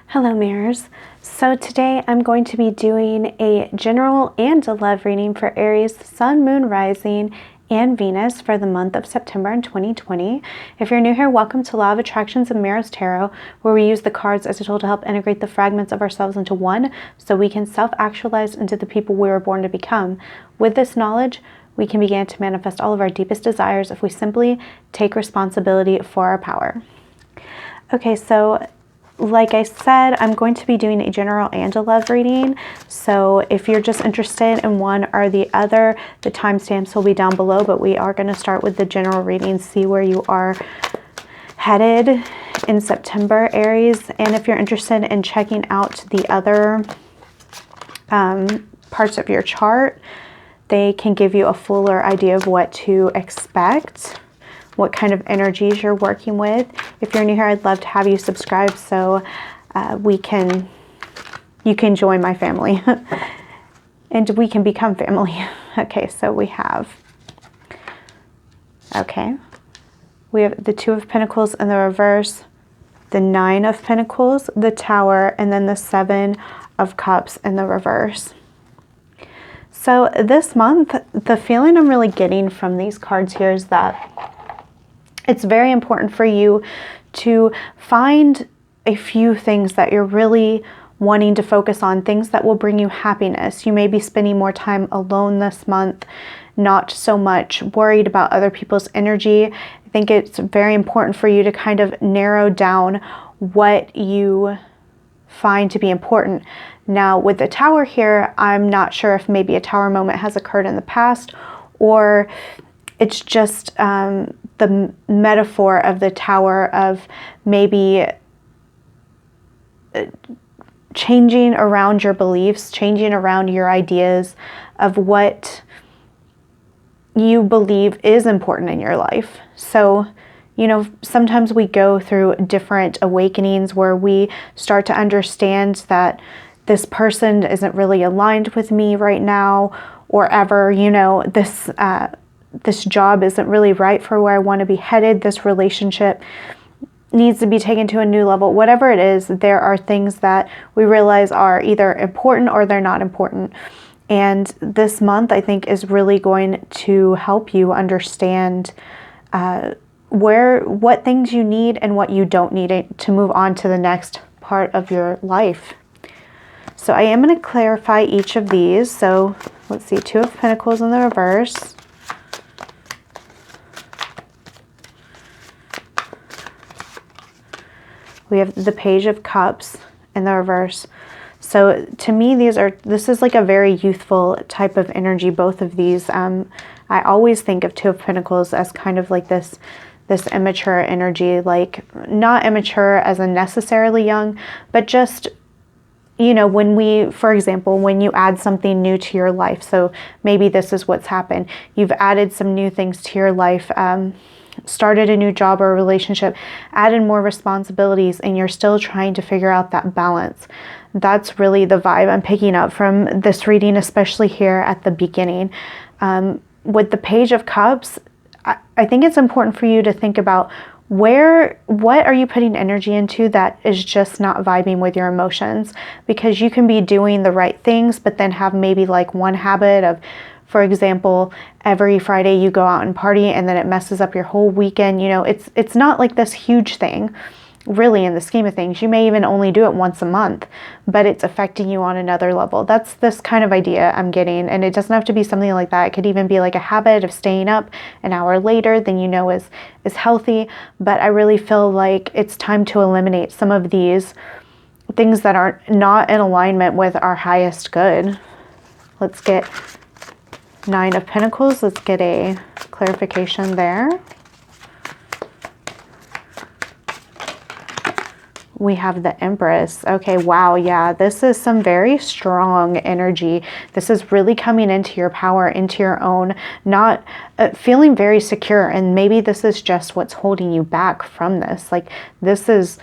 Hello mirrors. So today I'm going to be doing a general and a love reading for Aries, Sun, Moon, Rising, and Venus for the month of September in 2020. If you're new here, welcome to Law of Attractions and Mirrors Tarot, where we use the cards as a tool to help integrate the fragments of ourselves into one so we can self-actualize into the people we were born to become. With this knowledge, we can begin to manifest all of our deepest desires if we simply take responsibility for our power. Okay, so like I said, I'm going to be doing a general and a love reading. So if you're just interested in one or the other, the timestamps will be down below, but we are going to start with the general reading, see where you are headed in September, Aries. And if you're interested in checking out the other parts of your chart, they can give you a fuller idea of what to expect, what kind of energies you're working with. If you're new here, I'd love to have you subscribe so you can join my family and we can become family. Okay, so we have the Two of Pentacles in the reverse, the Nine of Pentacles, the Tower, and then the Seven of Cups in the reverse. So this month, the feeling I'm really getting from these cards here is that it's very important for you to find a few things that you're really wanting to focus on, things that will bring you happiness. You may be spending more time alone this month, not so much worried about other people's energy. I think it's very important for you to kind of narrow down what you find to be important. Now, with the Tower here, I'm not sure if maybe a Tower moment has occurred in the past, or it's just the metaphor of the Tower of maybe changing around your beliefs, changing around your ideas of what you believe is important in your life. So, you know, sometimes we go through different awakenings where we start to understand that this person isn't really aligned with me right now, or ever, you know, this job isn't really right for where I want to be headed. This relationship needs to be taken to a new level. Whatever it is, there are things that we realize are either important or they're not important. And this month, I think, is really going to help you understand what things you need and what you don't need to move on to the next part of your life. So I am going to clarify each of these. So let's see, Two of Pentacles in the reverse. We have the Page of Cups in the reverse. So to me, this is like a very youthful type of energy, both of these. I always think of Two of Pentacles as kind of like this immature energy, like not immature as in necessarily young, but just, you know, for example, when you add something new to your life, so maybe this is what's happened. You've added some new things to your life, started a new job or relationship, added more responsibilities, and you're still trying to figure out that balance. That's really the vibe I'm picking up from this reading, especially here at the beginning. With the Page of Cups, I think it's important for you to think about what are you putting energy into that is just not vibing with your emotions, because you can be doing the right things, but then have maybe like one habit of, for example, every Friday you go out and party and then it messes up your whole weekend. You know, it's not like this huge thing, really, in the scheme of things. You may even only do it once a month, but it's affecting you on another level. That's this kind of idea I'm getting. And it doesn't have to be something like that. It could even be like a habit of staying up an hour later than you know is healthy. But I really feel like it's time to eliminate some of these things that are not in alignment with our highest good. Let's get Nine of Pentacles. Let's get a clarification there. We have the Empress. Okay, wow, yeah, this is some very strong energy. This is really coming into your power, into your own, not feeling very secure. And maybe this is just what's holding you back from this. Like this is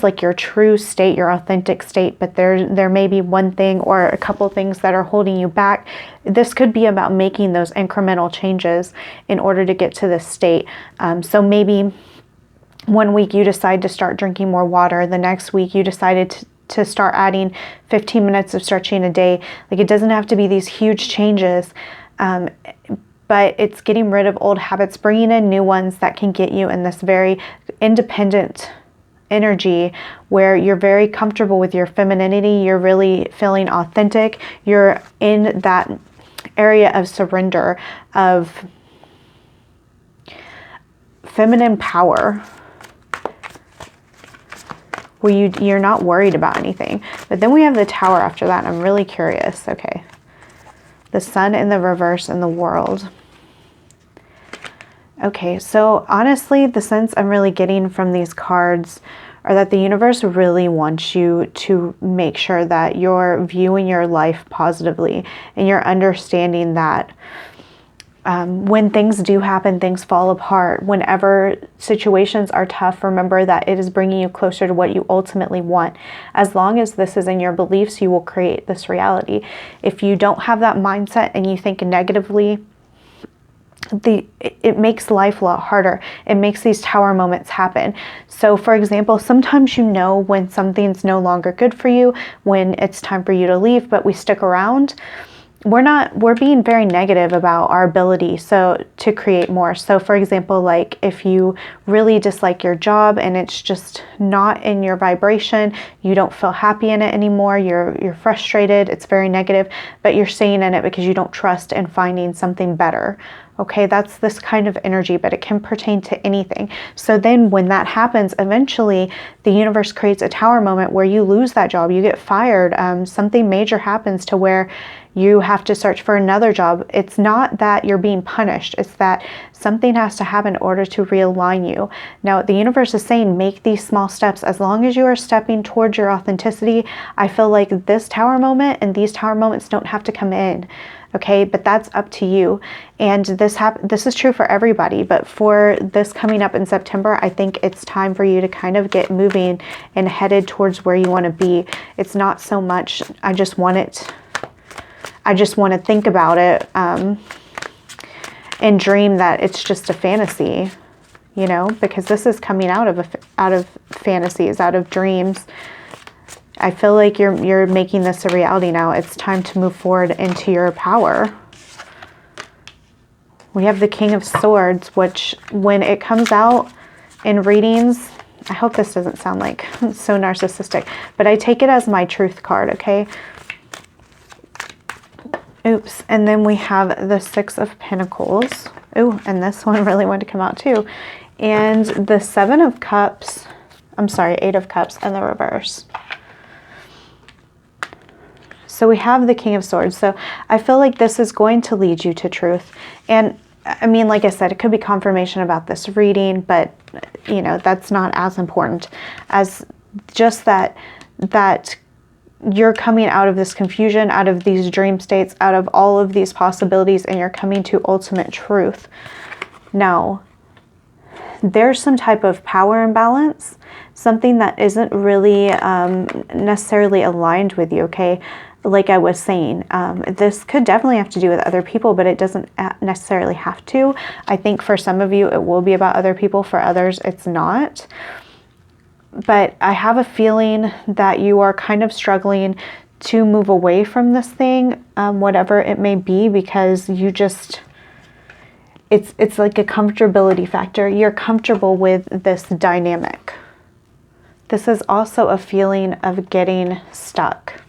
like your true state, your authentic state, but there may be one thing or a couple things that are holding you back. This could be about making those incremental changes in order to get to this state. So maybe one week you decide to start drinking more water. The next week you decided to start adding 15 minutes of stretching a day. Like, it doesn't have to be these huge changes, but it's getting rid of old habits, bringing in new ones that can get you in this very independent energy where you're very comfortable with your femininity. You're really feeling authentic. You're in that area of surrender, of feminine power, where you're not worried about anything. But then we have the Tower after that, and I'm really curious. Okay. The Sun in the reverse in the World. Okay, so honestly, the sense I'm really getting from these cards are that the universe really wants you to make sure that you're viewing your life positively, and you're understanding that when things do happen, things fall apart. Whenever situations are tough, remember that it is bringing you closer to what you ultimately want. As long as this is in your beliefs, you will create this reality. If you don't have that mindset and you think negatively, it makes life a lot harder. It makes these Tower moments happen. So for example, sometimes you know when something's no longer good for you, when it's time for you to leave, but we stick around. We're being very negative about our ability to create more. So for example, like if you really dislike your job and it's just not in your vibration, you don't feel happy in it anymore, you're frustrated, it's very negative, but you're staying in it because you don't trust in finding something better. Okay, that's this kind of energy, but it can pertain to anything. So then when that happens, eventually the universe creates a Tower moment where you lose that job, you get fired, something major happens to where you have to search for another job. It's not that you're being punished, it's that something has to happen in order to realign you. Now, the universe is saying make these small steps. As long as you are stepping towards your authenticity, I feel like this Tower moment and these Tower moments don't have to come in. Okay, but that's up to you. And this is true for everybody, but for this coming up in September, I think it's time for you to kind of get moving and headed towards where you want to be. It's not so much, I just want to think about it and dream that it's just a fantasy, you know, because this is coming out of fantasies, out of dreams. I feel like you're making this a reality now. It's time to move forward into your power. We have the King of Swords, which when it comes out in readings, I hope this doesn't sound like so narcissistic, but I take it as my truth card, okay? Oops. And then we have the Six of Pentacles. Oh, and this one really wanted to come out too. And the Seven of Cups, I'm sorry, Eight of Cups in the reverse. So we have the King of Swords. So I feel like this is going to lead you to truth. And I mean, like I said, it could be confirmation about this reading, but you know, that's not as important as just that you're coming out of this confusion, out of these dream states, out of all of these possibilities, and you're coming to ultimate truth. Now, there's some type of power imbalance, something that isn't really necessarily aligned with you, okay? Like I was saying, this could definitely have to do with other people, but it doesn't necessarily have to. I think for some of you, it will be about other people. For others, it's not. But I have a feeling that you are kind of struggling to move away from this thing, whatever it may be, because you just, it's like a comfortability factor. You're comfortable with this dynamic. This is also a feeling of getting stuck.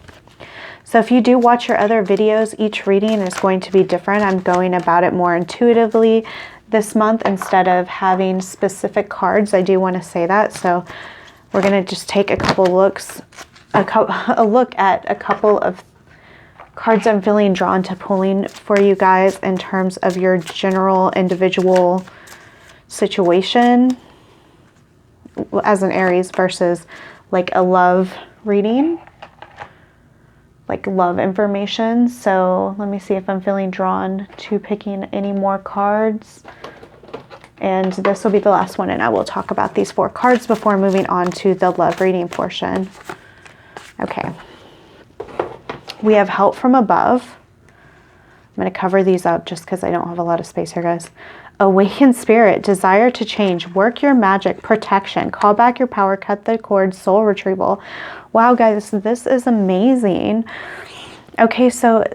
So if you do watch your other videos, each reading is going to be different. I'm going about it more intuitively this month instead of having specific cards. I do want to say that. So we're going to just take a couple looks, a look at a couple of cards I'm feeling drawn to pulling for you guys in terms of your general individual situation as an Aries versus like a love reading, like love information. So let me see if I'm feeling drawn to picking any more cards. And this will be the last one, and I will talk about these 4 cards before moving on to the love reading portion. Okay. We have help from above. I'm going to cover these up just because I don't have a lot of space here, guys. Awakened spirit, desire to change, work your magic, protection, call back your power, cut the cord, soul retrieval. Wow, guys, this is amazing. Okay, so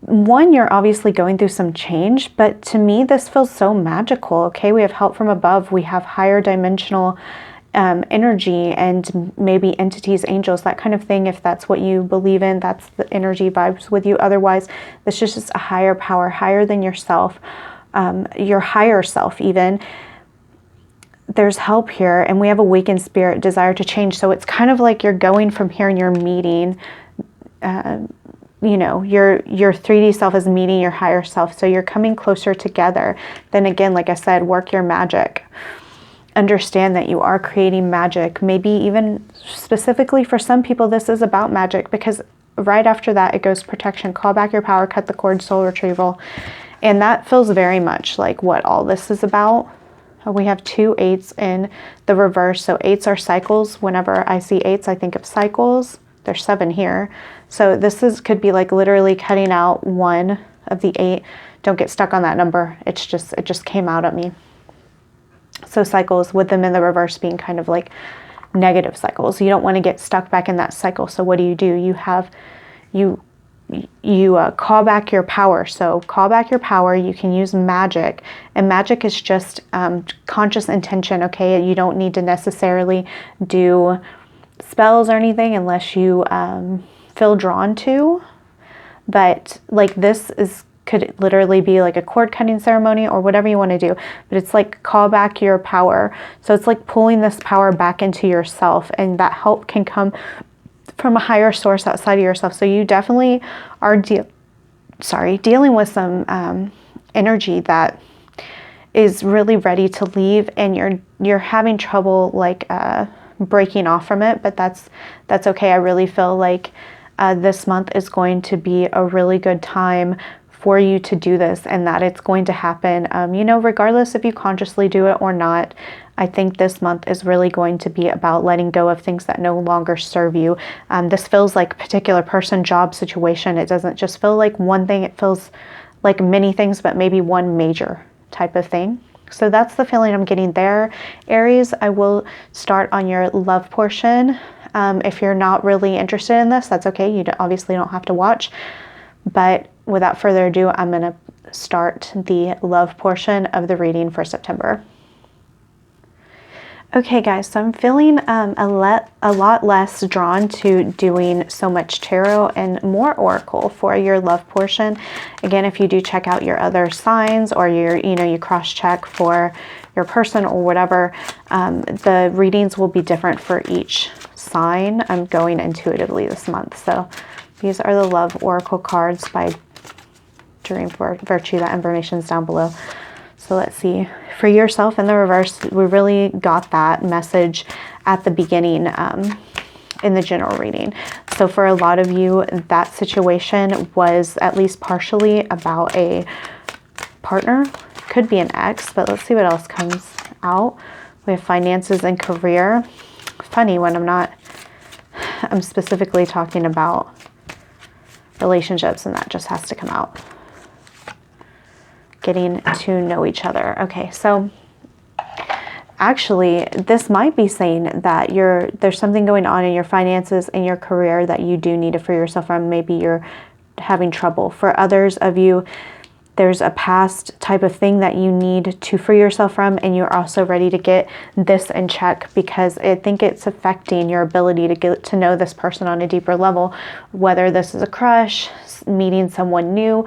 one, you're obviously going through some change, but to me, this feels so magical. Okay, we have help from above. We have higher dimensional energy and maybe entities, angels, that kind of thing. If that's what you believe in, that's the energy vibes with you. Otherwise, this is just a higher power, higher than yourself, your higher self even. There's help here, and we have awakened spirit, desire to change. So it's kind of like you're going from here and you're meeting, you know, your 3D self is meeting your higher self. So you're coming closer together. Then again, like I said, work your magic. Understand that you are creating magic. Maybe even specifically for some people, this is about magic, because right after that, it goes protection, call back your power, cut the cord, soul retrieval. And that feels very much like what all this is about. We have 2 8s in the reverse. So 8s are cycles. Whenever I see 8s, I think of cycles. There's 7 here. So this could be like literally cutting out one of the 8. Don't get stuck on that number. It just came out at me. So cycles, with them in the reverse being kind of like negative cycles. You don't want to get stuck back in that cycle. So what do? You call back your power. So call back your power. You can use magic, and magic is just conscious intention. Okay, you don't need to necessarily do spells or anything unless you feel drawn to. But like this could literally be like a cord cutting ceremony or whatever you want to do, but it's like call back your power. So it's like pulling this power back into yourself, and that help can come from a higher source outside of yourself. So you definitely are dealing with some energy that is really ready to leave, and you're having trouble like breaking off from it, but that's okay. I really feel like this month is going to be a really good time for you to do this, and that it's going to happen, you know, regardless if you consciously do it or not. I think this month is really going to be about letting go of things that no longer serve you. This feels like a particular person, job, situation. It doesn't just feel like one thing. It feels like many things, but maybe one major type of thing. So that's the feeling I'm getting there. Aries, I will start on your love portion. If you're not really interested in this, that's okay. You obviously don't have to watch. But without further ado, I'm going to start the love portion of the reading for September. Okay, guys, so I'm feeling a lot less drawn to doing so much tarot and more oracle for your love portion. Again, if you do check out your other signs, or you cross-check for your person or whatever, the readings will be different for each sign. I'm going intuitively this month. So these are the love oracle cards by Dream Virtue. That information is down below. So let's see. For yourself in the reverse, we really got that message at the beginning in the general reading. So for a lot of you, that situation was at least partially about a partner. Could be an ex, but let's see what else comes out. We have finances and career. Funny when I'm specifically talking about relationships, and that just has to come out. Getting to know each other. Okay, so actually this might be saying that there's something going on in your finances and your career that you do need to free yourself from. Maybe you're having trouble. For others of you, there's a past type of thing that you need to free yourself from, and you're also ready to get this in check, because I think it's affecting your ability to get to know this person on a deeper level, whether this is a crush, meeting someone new,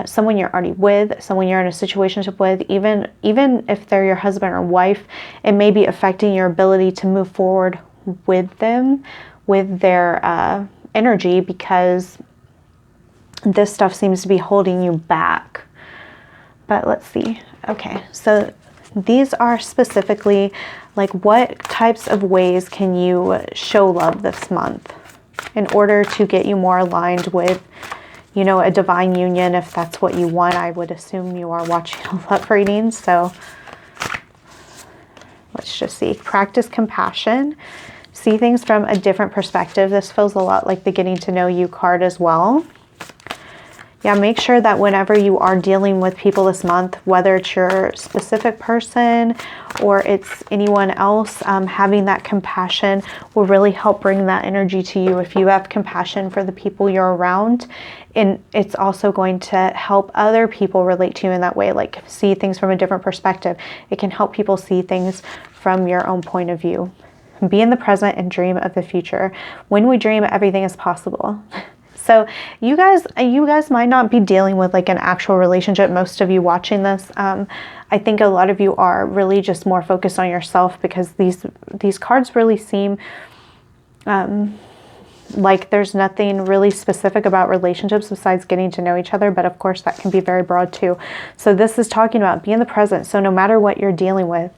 someone you're already with, someone you're in a situationship with, even if they're your husband or wife, it may be affecting your ability to move forward with them, with their energy, because this stuff seems to be holding you back. But let's see. Okay, so these are specifically like what types of ways can you show love this month in order to get you more aligned with, you know, a divine union, if that's what you want. I would assume you are watching a love reading. So let's just see. Practice compassion. See things from a different perspective. This feels a lot like the getting to know you card as well. Yeah, make sure that whenever you are dealing with people this month, whether it's your specific person or it's anyone else, having that compassion will really help bring that energy to you. If you have compassion for the people you're around, and it's also going to help other people relate to you in that way, like see things from a different perspective. It can help people see things from your own point of view. Be in the present and dream of the future. When we dream, everything is possible. So you guys might not be dealing with like an actual relationship. Most of you watching this, I think a lot of you are really just more focused on yourself, because these cards really seem like there's nothing really specific about relationships besides getting to know each other. But of course that can be very broad too. So this is talking about be in the present. So no matter what you're dealing with,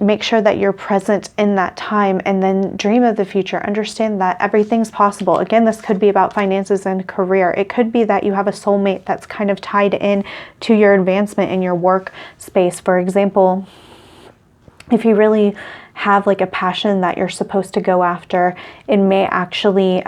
make sure that you're present in that time, and then dream of the future. Understand that everything's possible. Again, this could be about finances and career. It could be that you have a soulmate that's kind of tied in to your advancement in your work space. For example, if you really have like a passion that you're supposed to go after, it may actually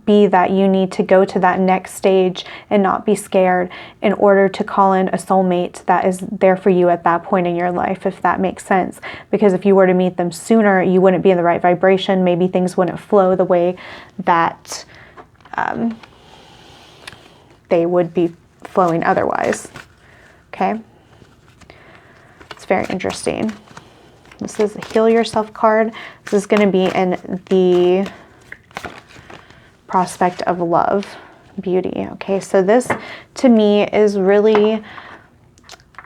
be that you need to go to that next stage and not be scared in order to call in a soulmate that is there for you at that point in your life, if that makes sense. Because if you were to meet them sooner, you wouldn't be in the right vibration. Maybe things wouldn't flow the way that they would be flowing otherwise. Okay? It's very interesting. This is a Heal Yourself card. This is going to be in the prospect of love, beauty. Okay, so this to me is really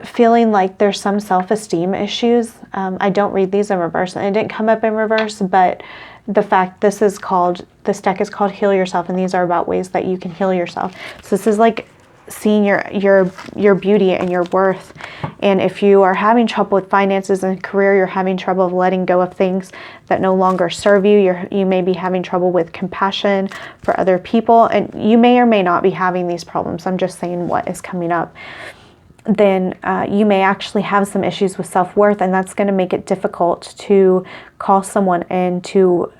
feeling like there's some self-esteem issues. I don't read these in reverse, and it didn't come up in reverse, but the fact this deck is called Heal Yourself, and these are about ways that you can heal yourself. So this is like seeing your beauty and your worth. And if you are having trouble with finances and career, you're having trouble letting go of things that no longer serve you. You may be having trouble with compassion for other people, and you may or may not be having these problems. I'm just saying what is coming up. Then you may actually have some issues with self-worth, and that's going to make it difficult to call someone in to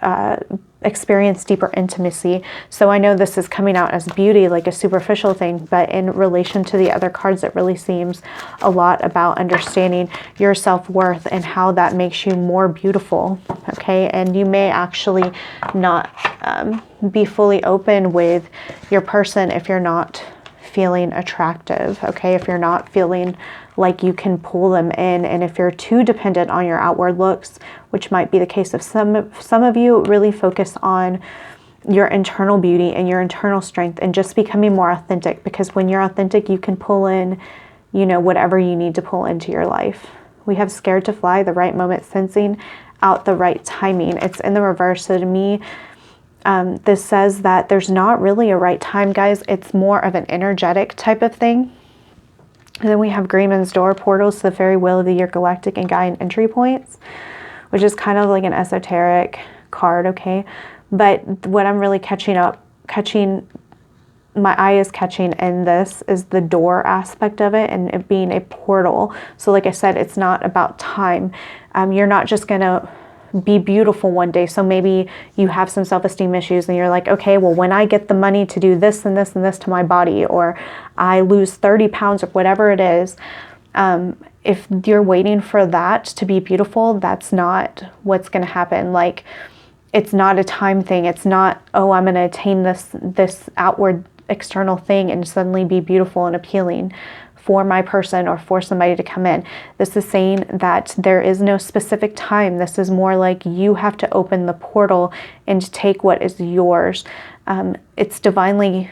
experience deeper intimacy. So I know this is coming out as beauty, like a superficial thing, but in relation to the other cards, it really seems a lot about understanding your self-worth and how that makes you more beautiful. Okay, and you may actually not be fully open with your person if you're not feeling attractive. Okay, if you're not feeling like you can pull them in, and if you're too dependent on your outward looks, which might be the case of some of you, really focus on your internal beauty and your internal strength and just becoming more authentic, because when you're authentic, you can pull in, whatever you need to pull into your life. We have Scared to Fly, the right moment, sensing out the right timing. It's in the reverse. So to me, this says that there's not really a right time, guys. It's more of an energetic type of thing. And then we have Greenman's Door, portals to the fairy wheel of the year, galactic and Gaian entry points, which is kind of like an esoteric card, okay? But what I'm really my eye is catching in this is the door aspect of it, and it being a portal. So like I said, it's not about time. You're not just gonna be beautiful one day. So maybe you have some self-esteem issues and you're like, okay, well, when I get the money to do this and this and this to my body, or I lose 30 pounds or whatever it is, if you're waiting for that to be beautiful, that's not what's going to happen. Like, it's not a time thing. It's not, oh, I'm going to attain this outward external thing and suddenly be beautiful and appealing for my person or for somebody to come in. This is saying that there is no specific time. This is more like you have to open the portal and take what is yours. It's divinely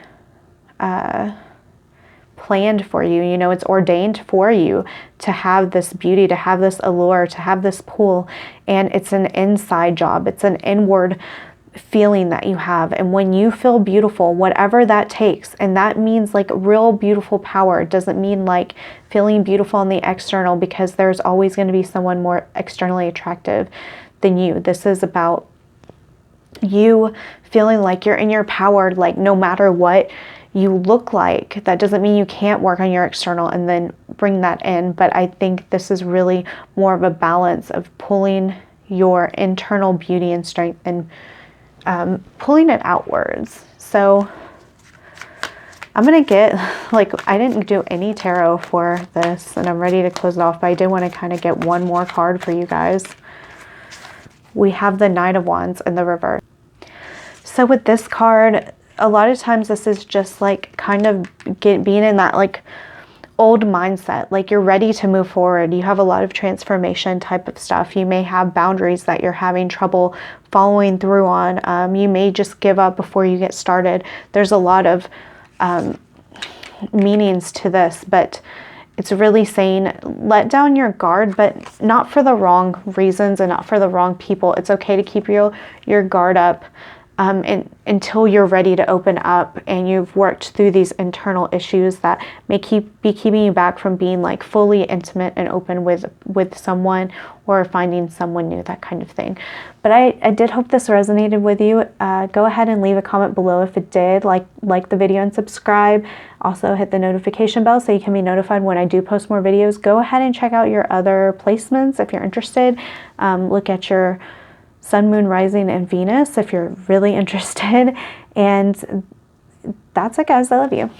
planned for you. It's ordained for you to have this beauty, to have this allure, to have this pull. And it's an inside job. It's an inward feeling that you have. And when you feel beautiful, whatever that takes, and that means like real beautiful power. It doesn't mean like feeling beautiful on the external, because there's always going to be someone more externally attractive than you. This is about you feeling like you're in your power, like no matter what you look like. That doesn't mean you can't work on your external and then bring that in, but I think this is really more of a balance of pulling your internal beauty and strength and pulling it outwards. So I'm going to get, like, I didn't do any tarot for this, and I'm ready to close it off, but I did want to kind of get one more card for you guys. We have the Knight of Wands in the reverse. So with this card, a lot of times this is just like kind of being in that like old mindset, like you're ready to move forward. You have a lot of transformation type of stuff. You may have boundaries that you're having trouble following through on. You may just give up before you get started. There's a lot of meanings to this, but it's really saying let down your guard, but not for the wrong reasons and not for the wrong people. It's okay to keep your guard up until you're ready to open up and you've worked through these internal issues that may be keeping you back from being like fully intimate and open with someone or finding someone new, that kind of thing. But I did hope this resonated with you. Go ahead and leave a comment below if it did. Like the video and subscribe. Also hit the notification bell so you can be notified when I do post more videos. Go ahead and check out your other placements if you're interested. Look at your Sun, Moon, Rising, and Venus if you're really interested. And that's it, guys. I love you.